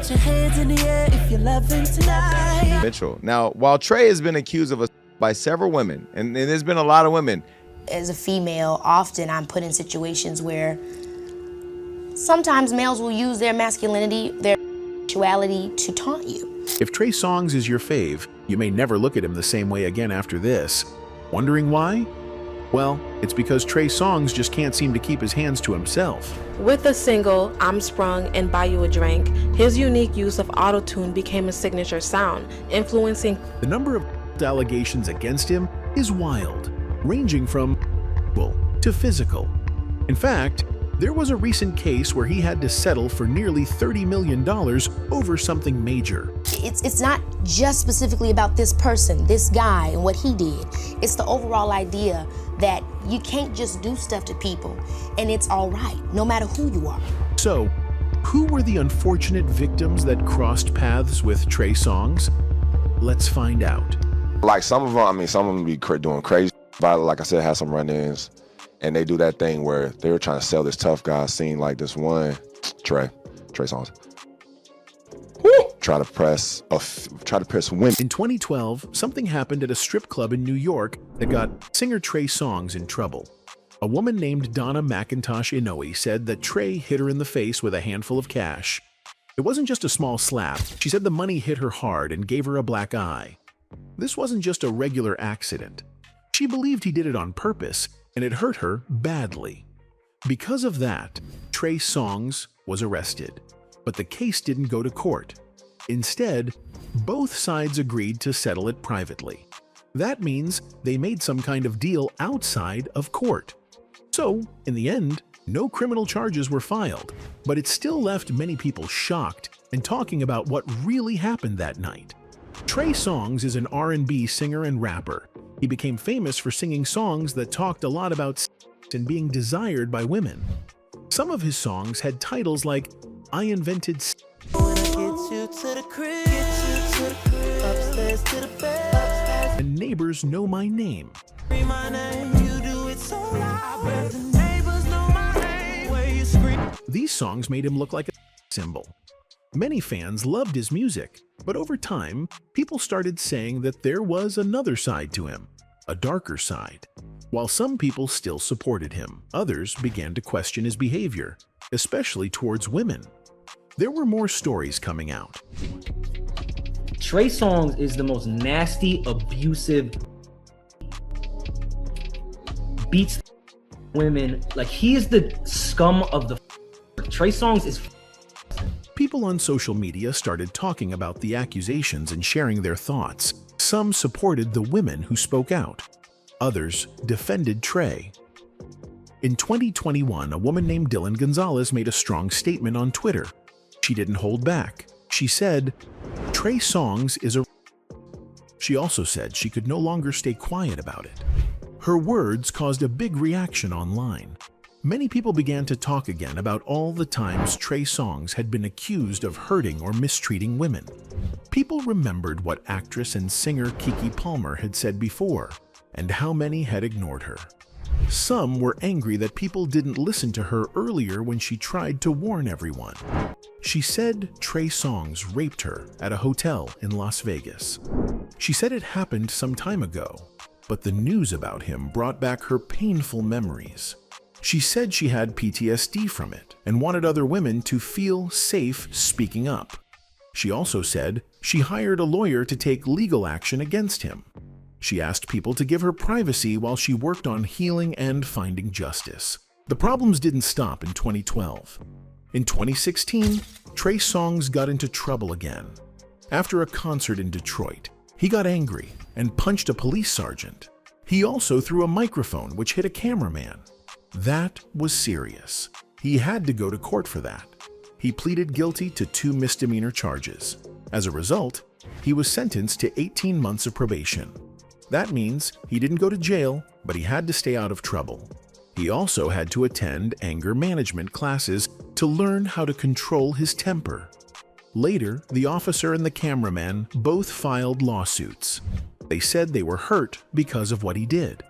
Put your hands in the air if you're loving tonight. Mitchell. Now, while Trey has been accused of by several women, and there's been a lot of women. As a female, often I'm put in situations where sometimes males will use their masculinity, their sexuality to taunt you. If Trey Songz is your fave, you may never look at him the same way again after this. Wondering why? Well, it's because Trey Songz just can't seem to keep his hands to himself. With the single, I'm Sprung and Buy You a Drink, his unique use of auto-tune became a signature sound, influencing. The number of allegations against him is wild, ranging from to physical. In fact, there was a recent case where he had to settle for nearly $30 million over something major. It's not just specifically about this person, this guy, and what he did. It's the overall idea that you can't just do stuff to people, and it's all right, no matter who you are. So, who were the unfortunate victims that crossed paths with Trey Songz? Let's find out. Like some of them be doing crazy, but like I said, had some run-ins, and they do that thing where they were trying to sell this tough guy scene, like this one, Trey Songz. Try to press women. In 2012, something happened at a strip club in New York that got singer Trey Songz in trouble. A woman named Donna McIntosh Inouye said that Trey hit her in the face with a handful of cash. It wasn't just a small slap. She said the money hit her hard and gave her a black eye. This wasn't just a regular accident. She believed he did it on purpose, and it hurt her badly. Because of that, Trey Songz was arrested. But the case didn't go to court. Instead, both sides agreed to settle it privately. That means they made some kind of deal outside of court. So, in the end, no criminal charges were filed, but it still left many people shocked and talking about what really happened that night. Trey Songz is an R&B singer and rapper. He became famous for singing songs that talked a lot about sex and being desired by women. Some of his songs had titles like I Invented Sex, and Neighbors Know My Name. These songs made him look like a symbol. Many fans loved his music, but over time, people started saying that there was another side to him, a darker side. While some people still supported him, others began to question his behavior, especially towards women. There were more stories coming out. Trey Songz is the most nasty, abusive, beats women. Like, he is the scum of the. Trey Songz is. People on social media started talking about the accusations and sharing their thoughts. Some supported the women who spoke out. Others defended Trey. In 2021, a woman named Dylan Gonzalez made a strong statement on Twitter. She didn't hold back. She said, Trey Songz is a. She also said she could no longer stay quiet about it. Her words caused a big reaction online. Many people began to talk again about all the times Trey Songz had been accused of hurting or mistreating women. People remembered what actress and singer Keke Palmer had said before, and how many had ignored her. Some were angry that people didn't listen to her earlier when she tried to warn everyone. She said Trey Songz raped her at a hotel in Las Vegas. She said it happened some time ago, but the news about him brought back her painful memories. She said she had PTSD from it and wanted other women to feel safe speaking up. She also said she hired a lawyer to take legal action against him. She asked people to give her privacy while she worked on healing and finding justice. The problems didn't stop in 2012. In 2016, Trey Songz got into trouble again. After a concert in Detroit, he got angry and punched a police sergeant. He also threw a microphone which hit a cameraman. That was serious. He had to go to court for that. He pleaded guilty to 2 misdemeanor charges. As a result, he was sentenced to 18 months of probation. That means he didn't go to jail, but he had to stay out of trouble. He also had to attend anger management classes to learn how to control his temper. Later, the officer and the cameraman both filed lawsuits. They said they were hurt because of what he did.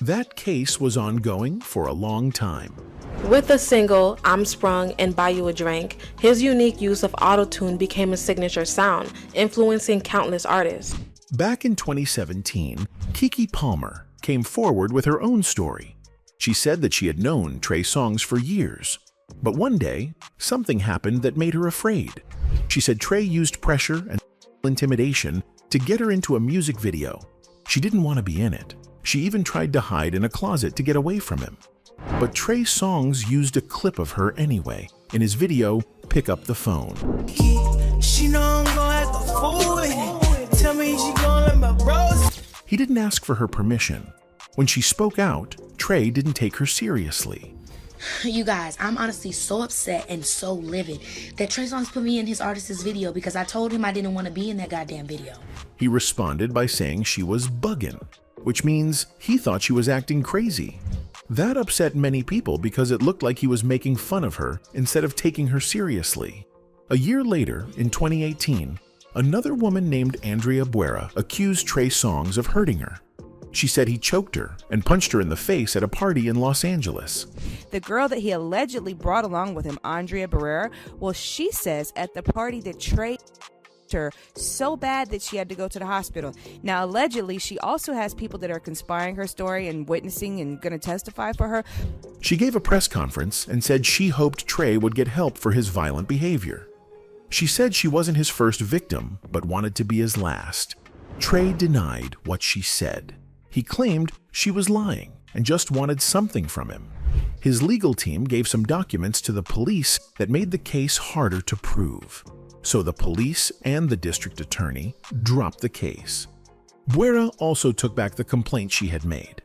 That case was ongoing for a long time. With the single I'm Sprung and Buy You a Drink, his unique use of auto-tune became a signature sound, influencing countless artists. Back in 2017, Keke Palmer came forward with her own story. She said that she had known Trey Songz for years, but one day, something happened that made her afraid. She said Trey used pressure and intimidation to get her into a music video. She didn't want to be in it. She even tried to hide in a closet to get away from him. But Trey Songz used a clip of her anyway in his video, Pick Up the Phone. She know I'm gonna act a fool with it. Tell me she gonna let my bros. He didn't ask for her permission. When she spoke out, Trey didn't take her seriously. You guys, I'm honestly so upset and so livid that Trey Songz put me in his artist's video because I told him I didn't want to be in that goddamn video. He responded by saying she was bugging, which means he thought she was acting crazy. That upset many people because it looked like he was making fun of her instead of taking her seriously. A year later, in 2018, another woman named Andrea Buera accused Trey Songz of hurting her. She said he choked her and punched her in the face at a party in Los Angeles. The girl that he allegedly brought along with him, Andrea Barrera, well, she says at the party that Trey her so bad that she had to go to the hospital. Now, allegedly, she also has people that are conspiring her story and witnessing and going to testify for her. She gave a press conference and said she hoped Trey would get help for his violent behavior. She said she wasn't his first victim, but wanted to be his last. Trey denied what she said. He claimed she was lying and just wanted something from him. His legal team gave some documents to the police that made the case harder to prove. So the police and the district attorney dropped the case. Buera also took back the complaint she had made.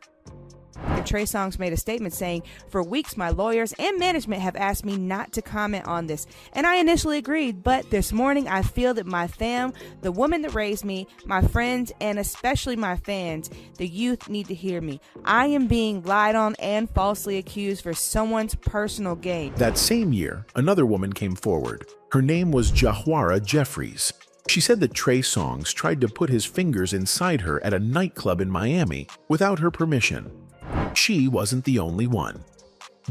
The Trey Songz made a statement saying, "For weeks, my lawyers and management have asked me not to comment on this, and I initially agreed, but this morning I feel that my fam, the woman that raised me, my friends, and especially my fans, the youth need to hear me. I am being lied on and falsely accused for someone's personal gain." That same year, another woman came forward. Her name was Jahwara Jeffries. She said that Trey Songz tried to put his fingers inside her at a nightclub in Miami without her permission. She wasn't the only one.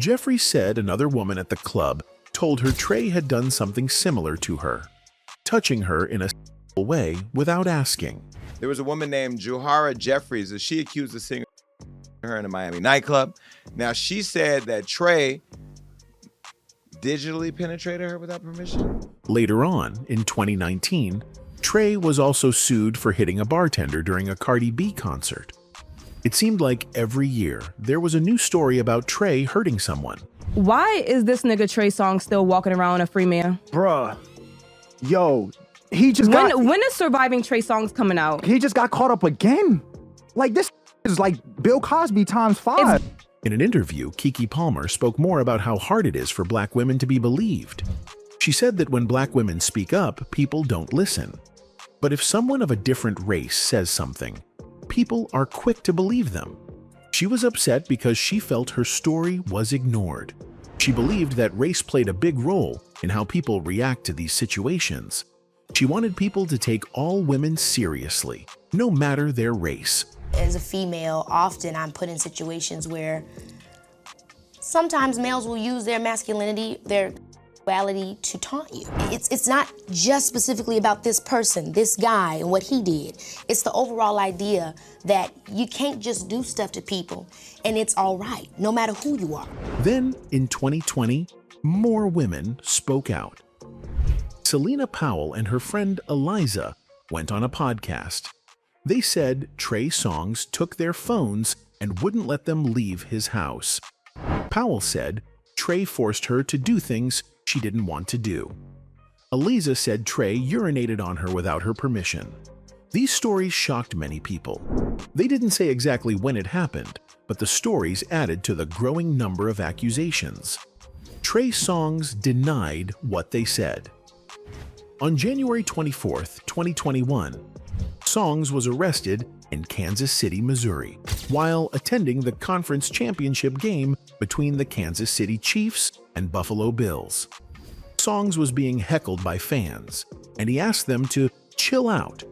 Jeffries said another woman at the club told her Trey had done something similar to her, touching her in a way without asking. There was a woman named Jahwara Jeffries that she accused of seeing her in a Miami nightclub. Now, she said that Trey digitally penetrated her without permission. Later on, in 2019, Trey was also sued for hitting a bartender during a Cardi B concert. It seemed like every year there was a new story about Trey hurting someone. Why is this nigga Trey Songz still walking around a free man? Bruh, yo, he just when is Surviving Trey Songz coming out? He just got caught up again. Like, this is like Bill Cosby times 5. In an interview, Keke Palmer spoke more about how hard it is for black women to be believed. She said that when black women speak up, people don't listen. But if someone of a different race says something, people are quick to believe them. She was upset because she felt her story was ignored. She believed that race played a big role in how people react to these situations. She wanted people to take all women seriously, no matter their race. As a female, often I'm put in situations where sometimes males will use their masculinity, their sexuality to taunt you. It's not just specifically about this person, this guy, and what he did. It's the overall idea that you can't just do stuff to people and it's all right, no matter who you are. Then, in 2020, more women spoke out. Selena Powell and her friend Eliza went on a podcast. They said Trey Songz took their phones and wouldn't let them leave his house. Powell said Trey forced her to do things she didn't want to do. Eliza said Trey urinated on her without her permission. These stories shocked many people. They didn't say exactly when it happened, but the stories added to the growing number of accusations. Trey Songz denied what they said. On January 24, 2021, Songz was arrested in Kansas City, Missouri, while attending the conference championship game between the Kansas City Chiefs and Buffalo Bills. Songz was being heckled by fans, and he asked them to chill out.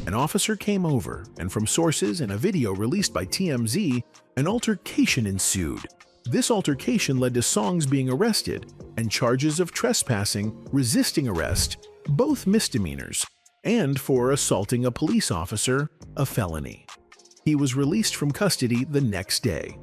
An officer came over, and from sources and a video released by TMZ, an altercation ensued. This altercation led to Songz being arrested and charges of trespassing, resisting arrest, both misdemeanors, and for assaulting a police officer, a felony. He was released from custody the next day.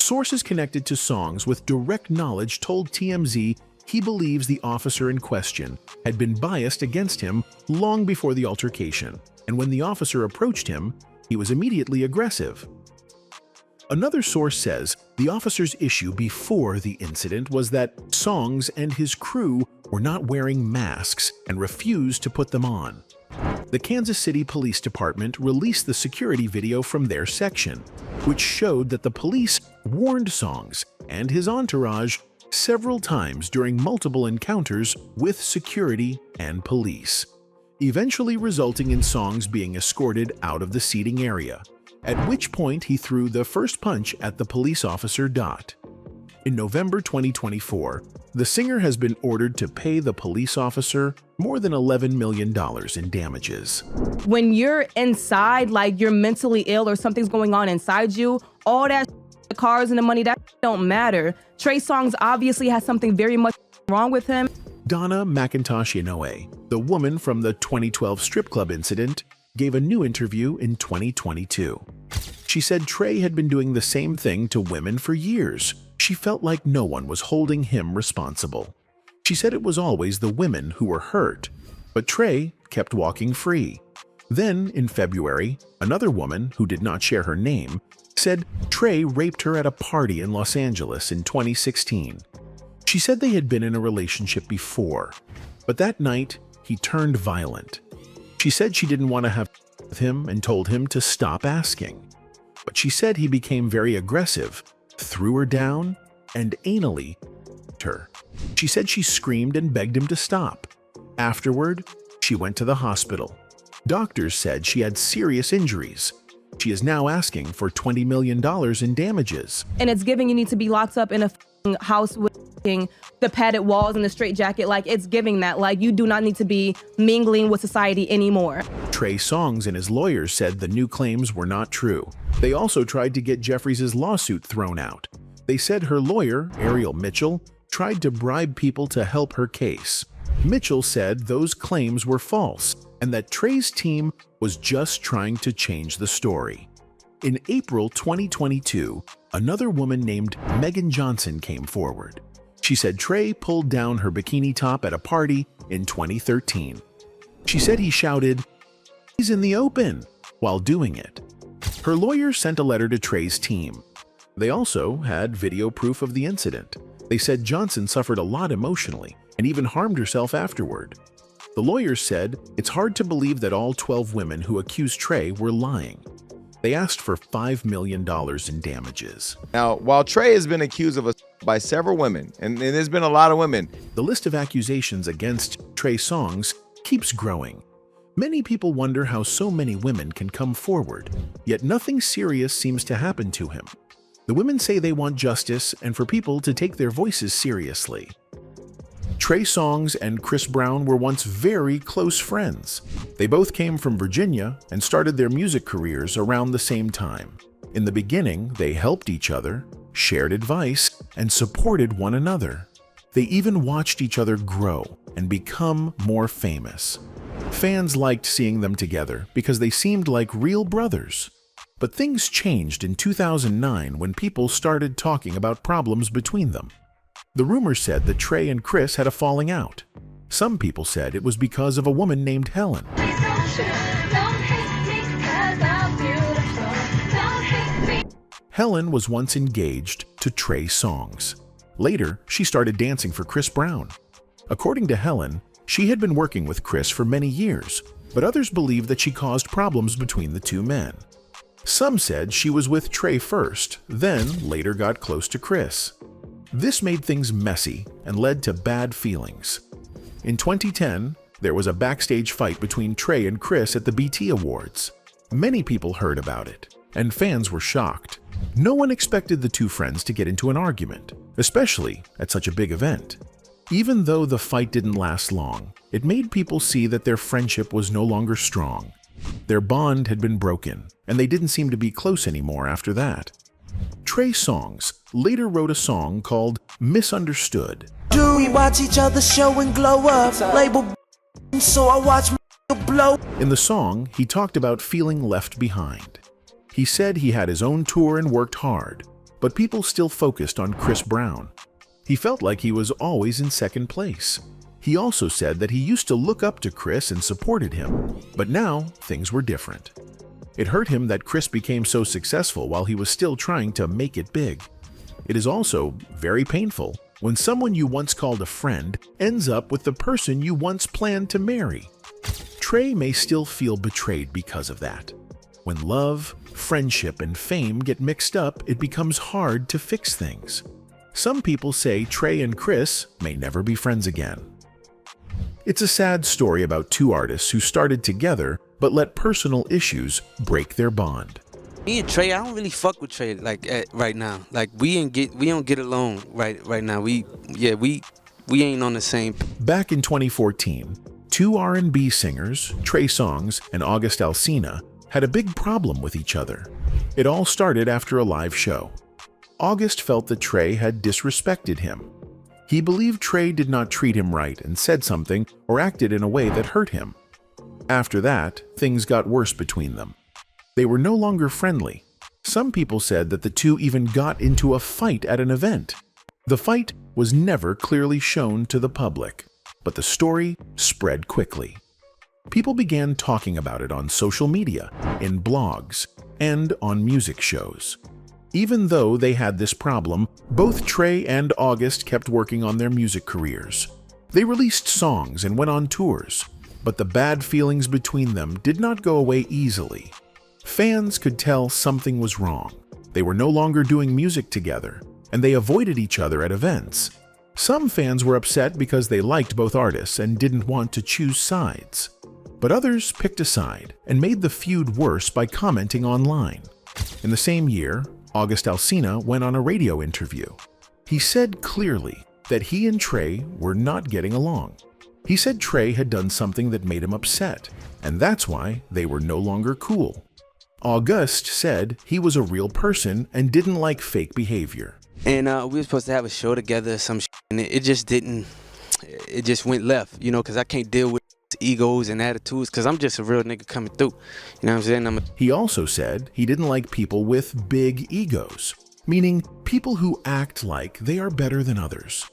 Sources connected to Songz with direct knowledge told TMZ he believes the officer in question had been biased against him long before the altercation, and when the officer approached him, he was immediately aggressive. Another source says the officer's issue before the incident was that Songz and his crew were not wearing masks and refused to put them on. The Kansas City Police Department released the security video from their section, which showed that the police warned Songz and his entourage several times during multiple encounters with security and police, eventually resulting in Songz being escorted out of the seating area, at which point he threw the first punch at the police officer. In November 2024, the singer has been ordered to pay the police officer more than $11 million in damages. When you're inside, like you're mentally ill or something's going on inside you, all that the cars and the money, that don't matter. Trey Songz obviously has something very much wrong with him. Donna McIntosh Inoue, the woman from the 2012 strip club incident, gave a new interview in 2022. She said Trey had been doing the same thing to women for years. She felt like no one was holding him responsible. She said it was always the women who were hurt, but Trey kept walking free. Then, in February, another woman, who did not share her name, said Trey raped her at a party in Los Angeles in 2016. She said they had been in a relationship before, but that night, he turned violent. She said she didn't want to have with him and told him to stop asking. But she said he became very aggressive, threw her down, and anally her. She said she screamed and begged him to stop. Afterward, she went to the hospital. Doctors said she had serious injuries. She is now asking for $20 million in damages. And it's giving you need to be locked up in a house with the padded walls and the straitjacket. Like, it's giving that. Like, you do not need to be mingling with society anymore. Trey Songz and his lawyers said the new claims were not true. They also tried to get Jeffries' lawsuit thrown out. They said her lawyer, Ariel Mitchell, tried to bribe people to help her case. Mitchell said those claims were false and that Trey's team was just trying to change the story. In April 2022, another woman named Megan Johnson came forward. She said Trey pulled down her bikini top at a party in 2013. She said he shouted, "He's in the open," while doing it. Her lawyer sent a letter to Trey's team. They also had video proof of the incident. They said Johnson suffered a lot emotionally and even harmed herself afterward. The lawyers said it's hard to believe that all 12 women who accused Trey were lying. They asked for $5 million in damages. Now, while Trey has been accused of assault by several women, and there's been a lot of women, the list of accusations against Trey Songz keeps growing. Many people wonder how so many women can come forward, yet nothing serious seems to happen to him. The women say they want justice and for people to take their voices seriously. Trey Songz and Chris Brown were once very close friends. They both came from Virginia and started their music careers around the same time. In the beginning, they helped each other, shared advice, and supported one another. They even watched each other grow and become more famous. Fans liked seeing them together because they seemed like real brothers. But things changed in 2009 when people started talking about problems between them. The rumors said that Trey and Chris had a falling out. Some people said it was because of a woman named Helen. Helen was once engaged to Trey Songz. Later, she started dancing for Chris Brown. According to Helen, she had been working with Chris for many years, but others believe that she caused problems between the two men. Some said she was with Trey first, then later got close to Chris. This made things messy and led to bad feelings. In 2010, there was a backstage fight between Trey and Chris at the BT Awards. Many people heard about it, and fans were shocked. No one expected the two friends to get into an argument, especially at such a big event. Even though the fight didn't last long, it made people see that their friendship was no longer strong. Their bond had been broken, and they didn't seem to be close anymore after that. Trey Songz later wrote a song called Misunderstood. We watch each other show and glow up. Label so I watch blow. In the song, he talked about feeling left behind. He said he had his own tour and worked hard, but people still focused on Chris Brown. He felt like he was always in second place. He also said that he used to look up to Chris and supported him, but now things were different. It hurt him that Chris became so successful while he was still trying to make it big. It is also very painful when someone you once called a friend ends up with the person you once planned to marry. Trey may still feel betrayed because of that. When love, friendship, and fame get mixed up, it becomes hard to fix things. Some people say Trey and Chris may never be friends again. It's a sad story about two artists who started together but let personal issues break their bond. Me and Trey, I don't really fuck with Trey right now. Like we don't get along right now. We ain't on the same. Back in 2014, two R&B singers, Trey Songz and Alsina, had a big problem with each other. It all started after a live show. August felt that Trey had disrespected him. He believed Trey did not treat him right and said something or acted in a way that hurt him. After that, things got worse between them. They were no longer friendly. Some people said that the two even got into a fight at an event. The fight was never clearly shown to the public, but the story spread quickly. People began talking about it on social media, in blogs, and on music shows. Even though they had this problem, both Trey and August kept working on their music careers. They released songs and went on tours, but the bad feelings between them did not go away easily. Fans could tell something was wrong. They were no longer doing music together, and they avoided each other at events. Some fans were upset because they liked both artists and didn't want to choose sides. But others picked a side and made the feud worse by commenting online. In the same year, Alsina went on a radio interview. He said clearly that he and Trey were not getting along. He said Trey had done something that made him upset, and that's why they were no longer cool. August said he was a real person and didn't like fake behavior. And we were supposed to have a show together, and it just didn't. It just went left, because I can't deal with egos and attitudes, because I'm just a real nigga coming through. You know what I'm saying? He also said he didn't like people with big egos, meaning people who act like they are better than others.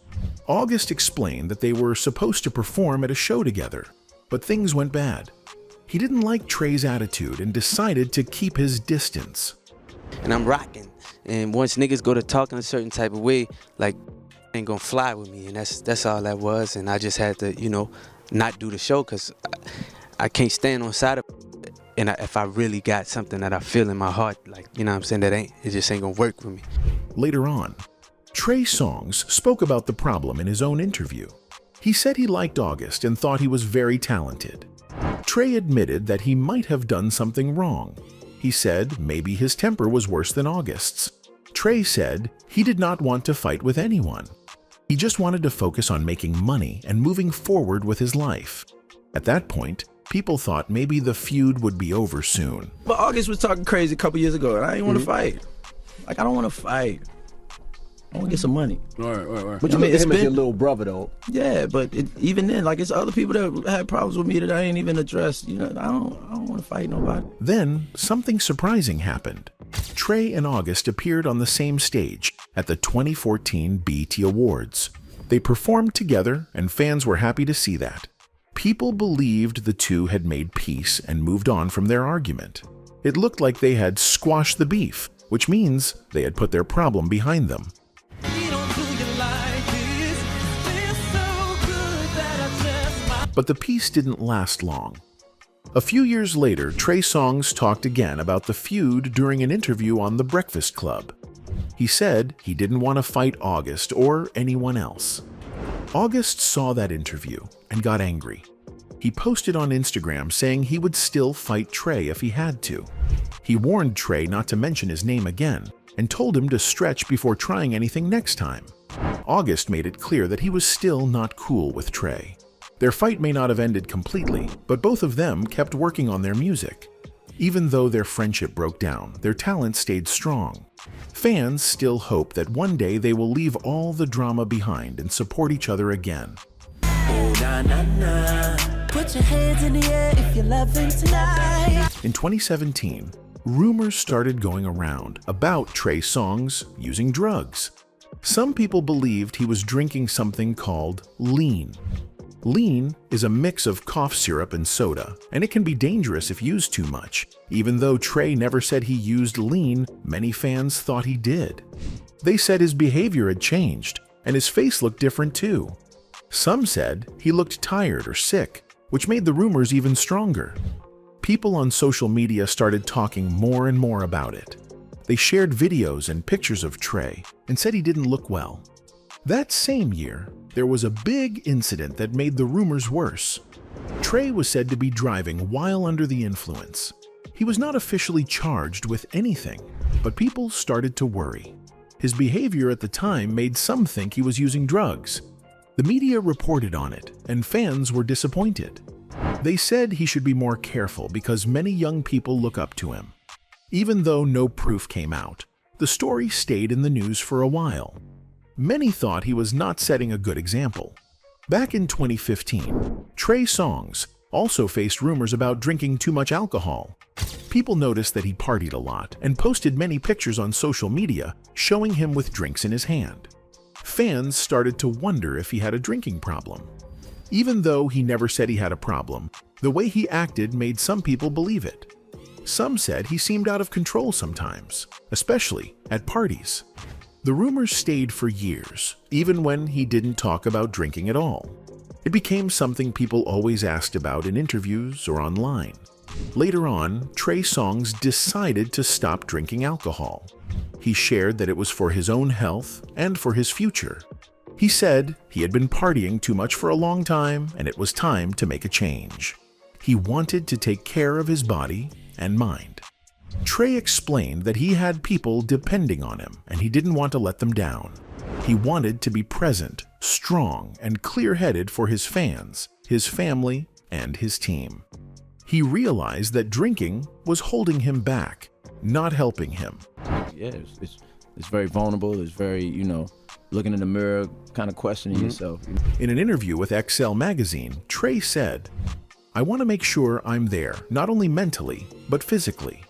August explained that they were supposed to perform at a show together, but things went bad. He didn't like Trey's attitude and decided to keep his distance. And I'm rocking. And once niggas go to talking a certain type of way, like, ain't gonna fly with me. And that's all that was. And I just had to, not do the show because I can't stand on side of it. And if I really got something that I feel in my heart, like, what I'm saying, it just ain't gonna work with me. Later on, Trey Songz spoke about the problem in his own interview. He said he liked August and thought he was very talented. Trey admitted that he might have done something wrong. He said maybe his temper was worse than August's. Trey said he did not want to fight with anyone. He just wanted to focus on making money and moving forward with his life. At that point, people thought maybe the feud would be over soon. But August was talking crazy a couple years ago, and I didn't want to fight. Like, I don't want to fight. I want to get some money. Right. But you look at him as your little brother, though. Yeah, but even then, like, it's other people that had problems with me that I ain't even addressed. I don't want to fight nobody. Then, something surprising happened. Trey and August appeared on the same stage at the 2014 BET Awards. They performed together, and fans were happy to see that. People believed the two had made peace and moved on from their argument. It looked like they had squashed the beef, which means they had put their problem behind them. But the peace didn't last long. A few years later, Trey Songz talked again about the feud during an interview on The Breakfast Club. He said he didn't want to fight August or anyone else. August saw that interview and got angry. He posted on Instagram saying he would still fight Trey if he had to. He warned Trey not to mention his name again and told him to stretch before trying anything next time. August made it clear that he was still not cool with Trey. Their fight may not have ended completely, but both of them kept working on their music. Even though their friendship broke down, their talent stayed strong. Fans still hope that one day they will leave all the drama behind and support each other again. Oh, na, na, na. Put your hands in the air if you're loving tonight. In 2017, rumors started going around about Trey Songz using drugs. Some people believed he was drinking something called lean. Lean is a mix of cough syrup and soda, and it can be dangerous if used too much. Even though Trey never said he used lean, many fans thought he did. They said his behavior had changed, and his face looked different too. Some said he looked tired or sick, which made the rumors even stronger. People on social media started talking more and more about it. They shared videos and pictures of Trey and said he didn't look well. That same year, there was a big incident that made the rumors worse. Trey was said to be driving while under the influence. He was not officially charged with anything, but people started to worry. His behavior at the time made some think he was using drugs. The media reported on it, and fans were disappointed. They said he should be more careful because many young people look up to him. Even though no proof came out, the story stayed in the news for a while. Many thought he was not setting a good example. Back in 2015, Trey Songz also faced rumors about drinking too much alcohol. People noticed that he partied a lot and posted many pictures on social media showing him with drinks in his hand. Fans started to wonder if he had a drinking problem. Even though he never said he had a problem, the way he acted made some people believe it. Some said he seemed out of control sometimes, especially at parties. The rumors stayed for years, even when he didn't talk about drinking at all. It became something people always asked about in interviews or online. Later on, Trey Songz decided to stop drinking alcohol. He shared that it was for his own health and for his future. He said he had been partying too much for a long time and it was time to make a change. He wanted to take care of his body and mind. Trey explained that he had people depending on him and he didn't want to let them down. He wanted to be present, strong, and clear-headed for his fans, his family, and his team. He realized that drinking was holding him back, not helping him. Yeah, it's very vulnerable. It's very, looking in the mirror, kind of questioning yourself. In an interview with XL magazine, Trey said, "I want to make sure I'm there, not only mentally, but physically."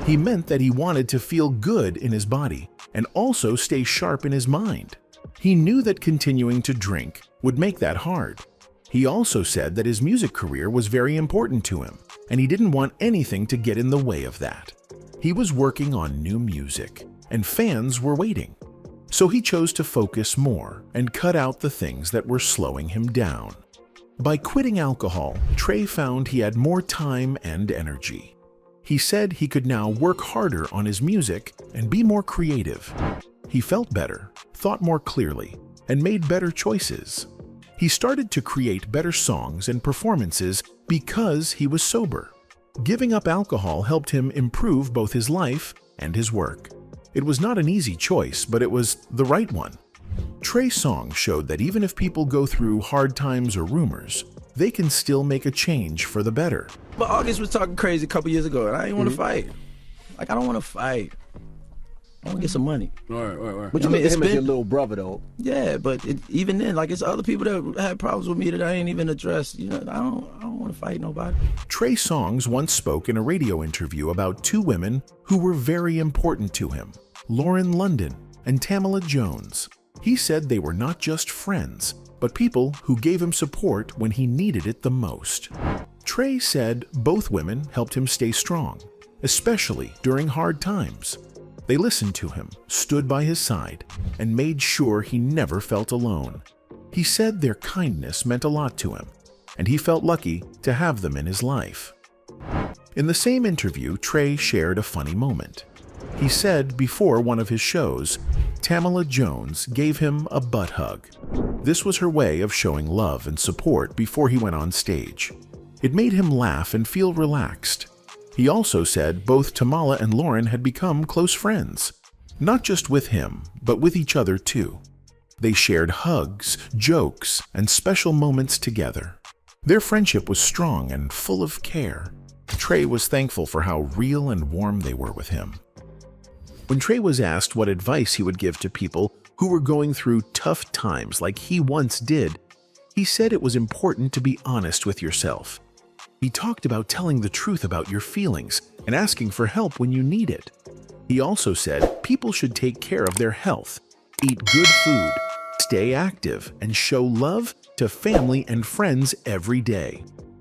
He meant that he wanted to feel good in his body and also stay sharp in his mind. He knew that continuing to drink would make that hard. He also said that his music career was very important to him, and he didn't want anything to get in the way of that. He was working on new music, and fans were waiting. So he chose to focus more and cut out the things that were slowing him down. By quitting alcohol, Trey found he had more time and energy. He said he could now work harder on his music and be more creative. He felt better, thought more clearly, and made better choices. He started to create better songs and performances because he was sober. Giving up alcohol helped him improve both his life and his work. It was not an easy choice, but it was the right one. Trey Songz showed that even if people go through hard times or rumors, they can still make a change for the better. But August was talking crazy a couple years ago, and I didn't want to fight. Like, I don't want to fight. I want to get some money. Right. But you look at him as your little brother, though. Yeah, but even then, like, it's other people that had problems with me that I ain't even addressed. I don't want to fight nobody. Trey Songz once spoke in a radio interview about two women who were very important to him, Lauren London and Tamala Jones. He said they were not just friends, but people who gave him support when he needed it the most. Trey said both women helped him stay strong, especially during hard times. They listened to him, stood by his side, and made sure he never felt alone. He said their kindness meant a lot to him, and he felt lucky to have them in his life. In the same interview, Trey shared a funny moment. He said before one of his shows, Tamala Jones gave him a butt hug. This was her way of showing love and support before he went on stage. It made him laugh and feel relaxed. He also said both Tamala and Lauren had become close friends, not just with him, but with each other too. They shared hugs, jokes, and special moments together. Their friendship was strong and full of care. Trey was thankful for how real and warm they were with him. When Trey was asked what advice he would give to people who were going through tough times like he once did, he said it was important to be honest with yourself. He talked about telling the truth about your feelings and asking for help when you need it. He also said people should take care of their health, eat good food, stay active, and show love to family and friends every day.